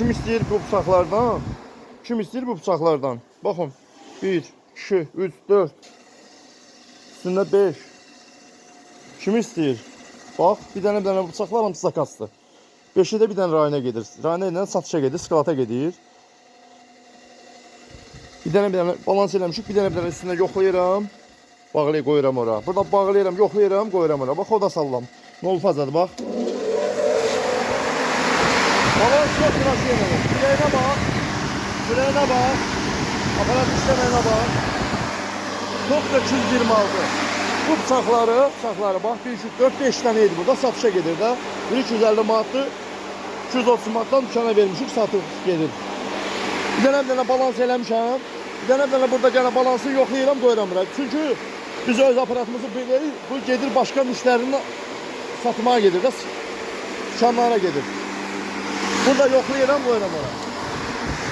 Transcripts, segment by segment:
Kim istəyir bu bıçaqlardan? Kim istəyir bu bıçaqlardan? Baxın. 1, 2, 3, 4. Üstündə 5. Kim istəyir? Bax, bir dənə bıçaqlar hamısı zakazdır. 5'i də bir dənə rayona gedir. Rayona ilə satışa gedir, skalata gedir. Bir dənə balans eləmişik, bir dənə üstünə yoxlayıram. Bağlayıb qoyuram ora. Burada bağlayıram, yoxlayıram, qoyuram ora. Bax, o da sallam. Ne oldu fazadır, bax. Balans çok sırası yeməli. Küləyinə bax. Küləyinə bax. Aparat işləməyinə bax. Çok da 226. Bu bıçaqları bax. 1, 2, 4, 5 dənə idi burada. Satışa gedir də. 250 manatdır. 230 manatdan dükana vermişik, satış gedir. Bir dənə balans eləmişəm. Bir dənə burada gene balansı yoxlayıram, qoyuram bura. Çünki biz öz aparatımızı bilirik. Bu gedir başqa müştərinin satmaya gedir də. Dükanlara gedir. Burada yoxlayıram, qoyuram ora.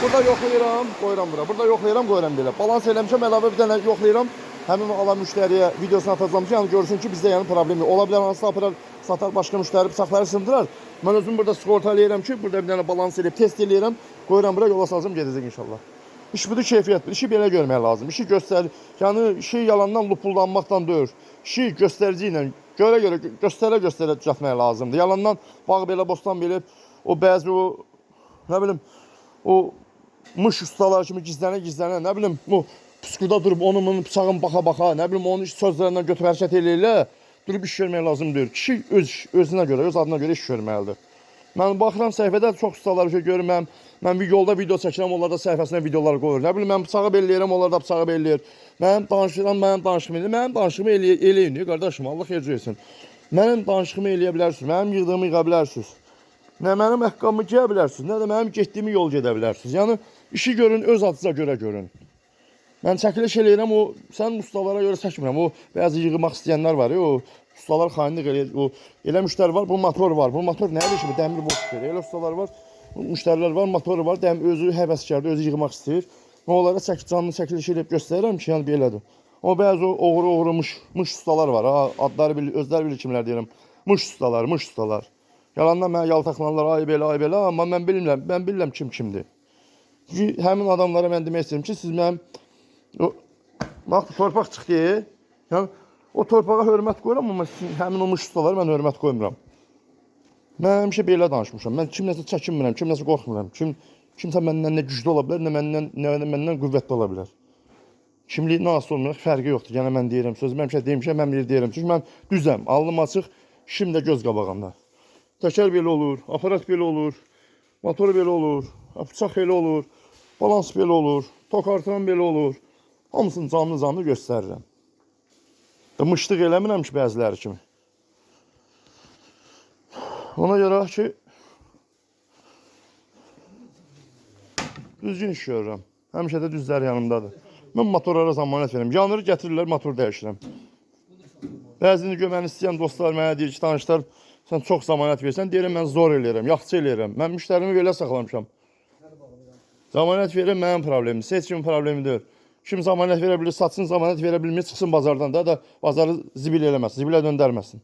Burada yoxlayıram, qoyuram bura. Burada yoxlayıram, qoyuram belə. Balans eləmişəm, əlavə bir dənə yoxlayıram. Həmin alan müştəriyə videosunu atacağım ki, yəni görsün ki, bizdə yəni problem yox. Ola bilər hansı aparat satar, başqa müştəri bıçaqları sındırar. Mən özüm burada sığorta eləyirəm ki, burada bir dənə balans eləyib, test eləyirəm, qoyuram bura, yola salacağım, gedəcək inşallah. İş budur, keyfiyyət budur. İşi belə görmək lazım. İşi göstərir. Yəni işi yalandan lupuldanmaqdan deyil. İşi göstərici ilə göstərə düzəltmək lazımdır. Yalandan bağ belə, bostan belə, o bəzi o nə bilim o mış ustalar kimi gizlənə, nə bilim o puskuda durub onun bıçağın baxa, nə bilim onun sözlərindən götür hərəkət eləyirlər. Durub iş görmək lazımdır. Kişi özünə görə, öz adına görə iş görməlidir. Mən baxıram səhifədə çox ustalar görürəm. Mən bir yolda video çəkirəm, onlar da səhifəsinə videolar qoyur. Nə bilim mən bıçağı belləyirəm, onlar da bıçağı belləyir. Mənim danışığımı eləyir. Mənim danışığımı eləyin deyə qardaşım, Allah xeyir versin. Mənim danışığımı eləyə bilərsiniz, mənim yığdığımı yığa bilərsiniz. Nə mənim əqqamı geyə bilərsiniz, nə də mənim getdiyimi yol gedə bilərsiniz. Yəni işi görün, öz adınıza görə görün. Mən çəkiliş eləyirəm, o sən ustalara görə çəkmirəm. O bəzi yığmaq istəyənlər var, o ustalar xainlik eləyir. O elə müştəri var, bu motor var. Bu motor nə edir ki, dəmir boş verir. Elə ustalar var, müştərilər var, motoru var, özü həvəskardır, özü yığmaq istəyir. Mən onlara canlı çəkiliş eləyib göstərirəm ki, yəni belədir. Amma bəzi oğru mış ustalar var. Adları özləri bilir kimlər deyirəm. Mış ustalar. Yalandan mənə yaltaqlanırlar, ay belə, amma mən bilmirəm kimdir. Çünki həmin adamlara mən demək istəyirəm ki, siz mənim bax, torpaq çıxdı. Yəni, o torpağa hörmət qoyuram, amma həmin o mış ustalara mən hörmət qoymuram. Mən həmişə belə danışmışam. Mən kimləsə çəkinmirəm, kimləsə qorxmuram. Kimsə məndən nə güclü ola bilər, nə məndən qüvvətli ola bilər. Kimliyi nasıl olmuyor, fərqi yoxdur. Yəni mən deyirəm, sözüm həmişə demişəm, mən bir deyirəm. Çünki mən düzəm, alnım açıq, işim də göz qabağımda. Təkər belə olur, aparat belə olur, motor belə olur, bıçaq belə olur, balans belə olur, tok artıran belə olur. Hamısını canlı göstərirəm. Mışlıq eləmirəm ki, bəziləri kimi. Ona görə ki, düzgün iş görürəm. Həmişə də düzlər yanımdadır. Mən motorlara zamanət verirəm. Yanırı gətirirlər, motor dəyişirəm. Bəzini görməni istəyən dostlar mənə deyir ki, tanışlar, sən çox zamanət verirsən. Deyirəm, mən zor eləyirəm, yaxçı eləyirəm. Mən müştərimi belə saxlamışam. Zamanət verirəm, mənim problemimdir. Heç kimin problemi deyil. Kim zamanət verə bilir, satsın, zamanət verə bilmir, çıxsın bazardan da bazarı zibil eləməsin, zibilə döndərməsin.